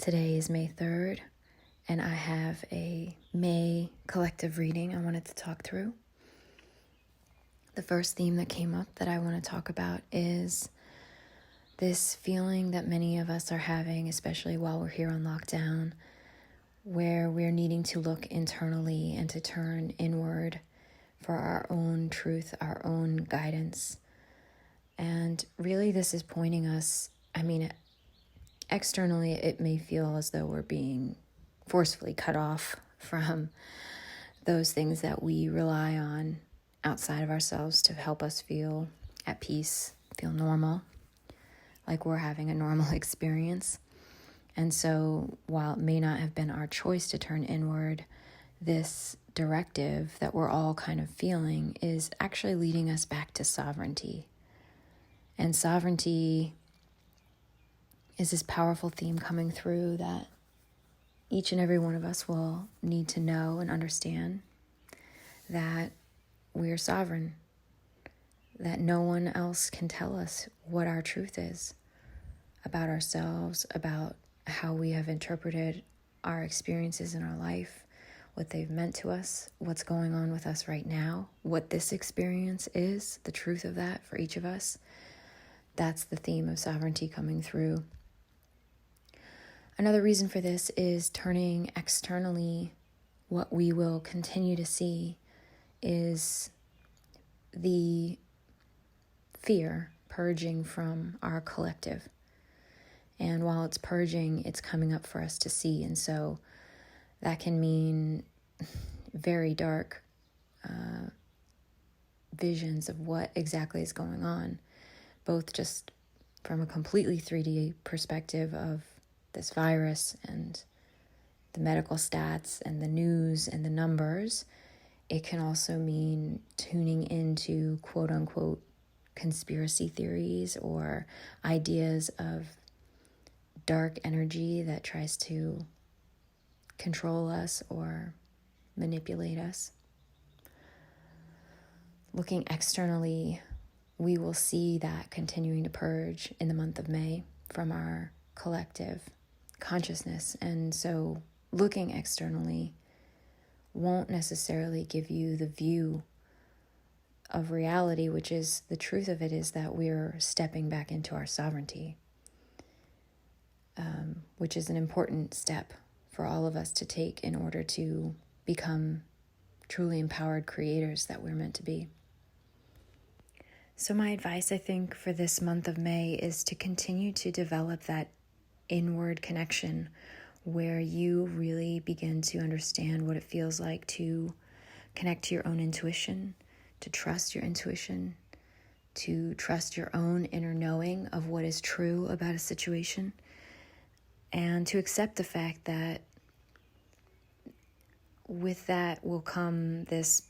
Today is May 3rd, and I have a May collective reading I wanted to talk through. The first theme that came up that I want to talk about is this feeling that many of us are having, especially while we're here on lockdown, where we're needing to look internally and to turn inward for our own truth, our own guidance. And really this is pointing us, externally it may feel as though we're being forcefully cut off from those things that we rely on outside of ourselves to help us feel at peace, feel normal, like we're having a normal experience. And so while it may not have been our choice to turn inward, this directive that we're all kind of feeling is actually leading us back to sovereignty. And sovereignty is this powerful theme coming through that each and every one of us will need to know and understand that we are sovereign, that no one else can tell us what our truth is about ourselves, about how we have interpreted our experiences in our life, what they've meant to us, what's going on with us right now, what this experience is, the truth of that for each of us. That's the theme of sovereignty coming through. Another reason for this is turning externally. What we will continue to see is the fear purging from our collective. And while it's purging, it's coming up for us to see. And so that can mean very dark visions of what exactly is going on, both just from a completely 3D perspective of this virus and the medical stats and the news and the numbers. It can also mean tuning into quote unquote conspiracy theories or ideas of dark energy that tries to control us or manipulate us. Looking externally, we will see that continuing to purge in the month of May from our collective consciousness. And so looking externally won't necessarily give you the view of reality, which is the truth of it is that we're stepping back into our sovereignty, which is an important step for all of us to take in order to become truly empowered creators that we're meant to be. So my advice, I think, for this month of May is to continue to develop that inward connection where you really begin to understand what it feels like to connect to your own intuition, to trust your intuition, to trust your own inner knowing of what is true about a situation, and to accept the fact that with that will come this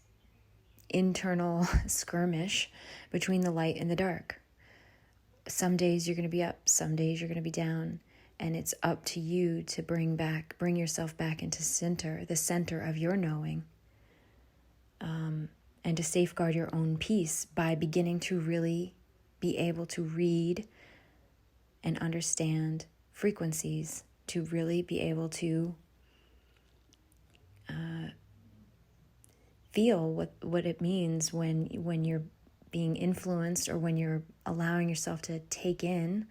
internal skirmish between the light and the dark. Some days you're going to be up, some days you're going to be down. And it's up to you to bring yourself back into the center of your knowing, and to safeguard your own peace by beginning to really be able to read and understand frequencies, to really be able to feel what it means when you're being influenced or when you're allowing yourself to take in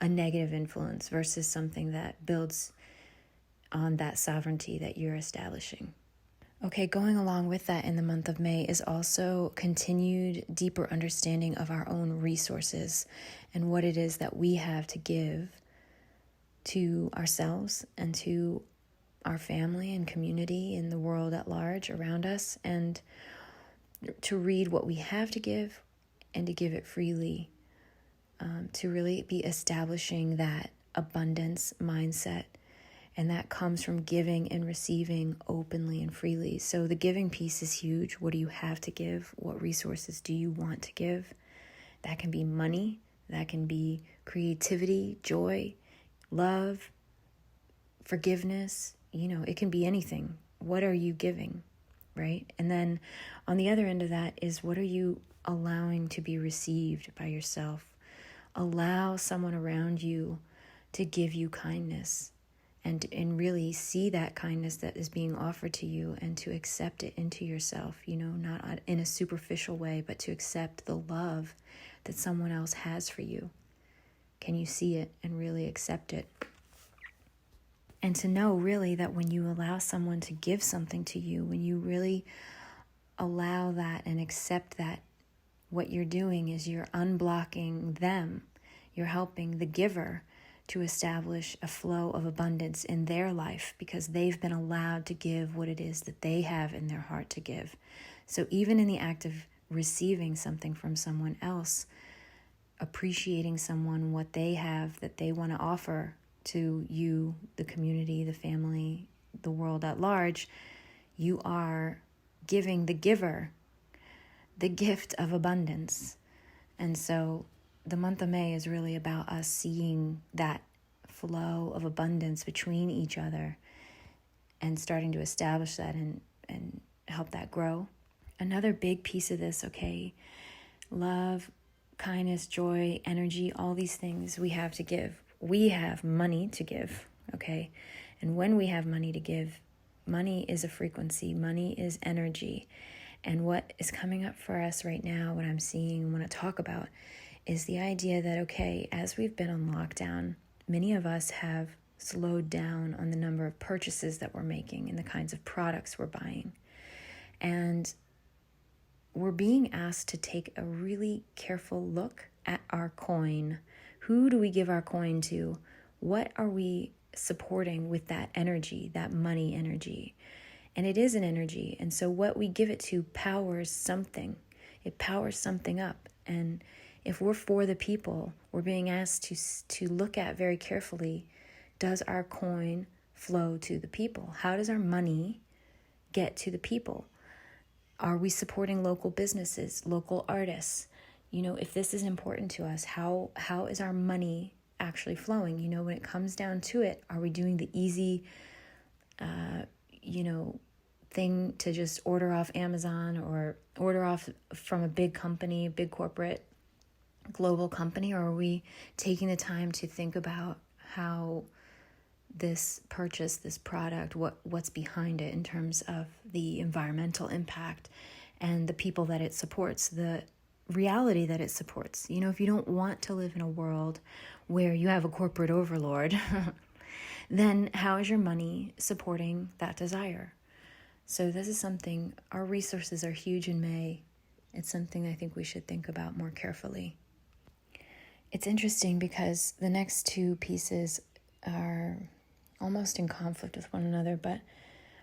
a negative influence versus something that builds on that sovereignty that you're establishing. Okay, going along with that in the month of May is also continued deeper understanding of our own resources and what it is that we have to give to ourselves and to our family and community in the world at large around us, and to read what we have to give and to give it freely. To really be establishing that abundance mindset. And that comes from giving and receiving openly and freely. So the giving piece is huge. What do you have to give? What resources do you want to give? That can be money. That can be creativity, joy, love, forgiveness. It can be anything. What are you giving, right? And then on the other end of that is, what are you allowing to be received by yourself? Allow someone around you to give you kindness and really see that kindness that is being offered to you and to accept it into yourself, not in a superficial way, but to accept the love that someone else has for you. Can you see it and really accept it? And to know really that when you allow someone to give something to you, when you really allow that and accept that, what you're doing is you're unblocking them. You're helping the giver to establish a flow of abundance in their life because they've been allowed to give what it is that they have in their heart to give. So even in the act of receiving something from someone else, appreciating someone, what they have that they want to offer to you, the community, the family, the world at large, you are giving the giver the gift of abundance. And so the month of May is really about us seeing that flow of abundance between each other and starting to establish that and help that grow. Another big piece of this, okay, love, kindness, joy, energy, all these things we have to give. We have money to give, okay? And when we have money to give, money is a frequency, money is energy. And what is coming up for us right now, what I'm seeing and want to talk about, is the idea that, okay, as we've been on lockdown, many of us have slowed down on the number of purchases that we're making and the kinds of products we're buying. And we're being asked to take a really careful look at our coin. Who do we give our coin to? What are we supporting with that energy, that money energy? And it is an energy. And so what we give it to powers something. It powers something up. And if we're for the people, we're being asked to look at very carefully, does our coin flow to the people? How does our money get to the people? Are we supporting local businesses, local artists? If this is important to us, how is our money actually flowing? When it comes down to it, are we doing the easy, thing to just order off Amazon or order off from a big company, big corporate, global company? Or are we taking the time to think about how this purchase, this product, what's behind it in terms of the environmental impact and the people that it supports, the reality that it supports? If you don't want to live in a world where you have a corporate overlord, then how is your money supporting that desire? So this is something, our resources are huge in May. It's something I think we should think about more carefully. It's interesting because the next two pieces are almost in conflict with one another, but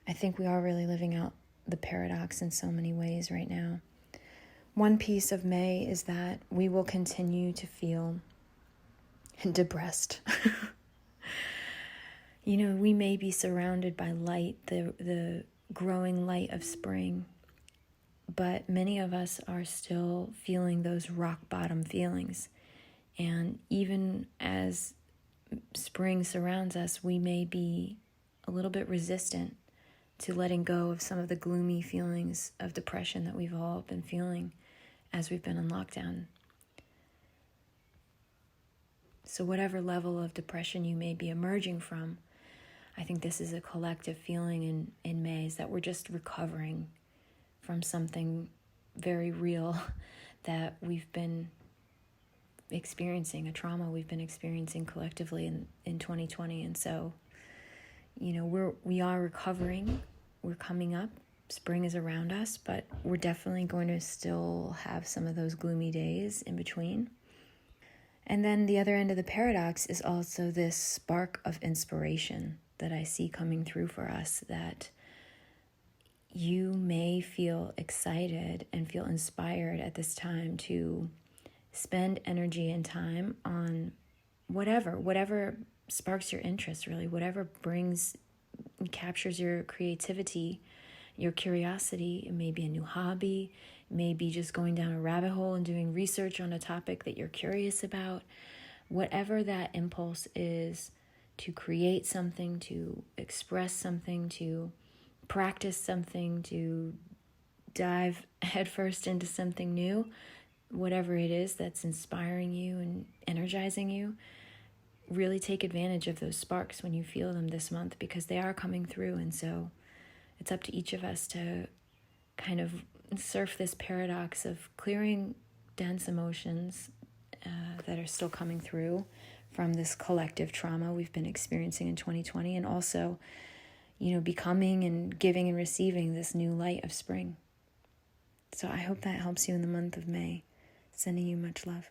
I think we are really living out the paradox in so many ways right now. One piece of May is that we will continue to feel depressed. We may be surrounded by light, the growing light of spring, but many of us are still feeling those rock bottom feelings. And even as spring surrounds us, we may be a little bit resistant to letting go of some of the gloomy feelings of depression that we've all been feeling as we've been in lockdown. So whatever level of depression you may be emerging from, I think this is a collective feeling in May, is that we're just recovering from something very real that we've been experiencing, a trauma we've been experiencing collectively in 2020. And so, we are recovering, we're coming up, spring is around us, but we're definitely going to still have some of those gloomy days in between. And then the other end of the paradox is also this spark of inspiration that I see coming through for us, that you may feel excited and feel inspired at this time to spend energy and time on whatever sparks your interest, really, whatever captures your creativity, your curiosity. It may be a new hobby, it may be just going down a rabbit hole and doing research on a topic that you're curious about. Whatever that impulse is, to create something, to express something, to practice something, to dive headfirst into something new, whatever it is that's inspiring you and energizing you, really take advantage of those sparks when you feel them this month, because they are coming through. And so it's up to each of us to kind of surf this paradox of clearing dense emotions that are still coming through from this collective trauma we've been experiencing in 2020, and also, becoming and giving and receiving this new light of spring. So I hope that helps you in the month of May. Sending you much love.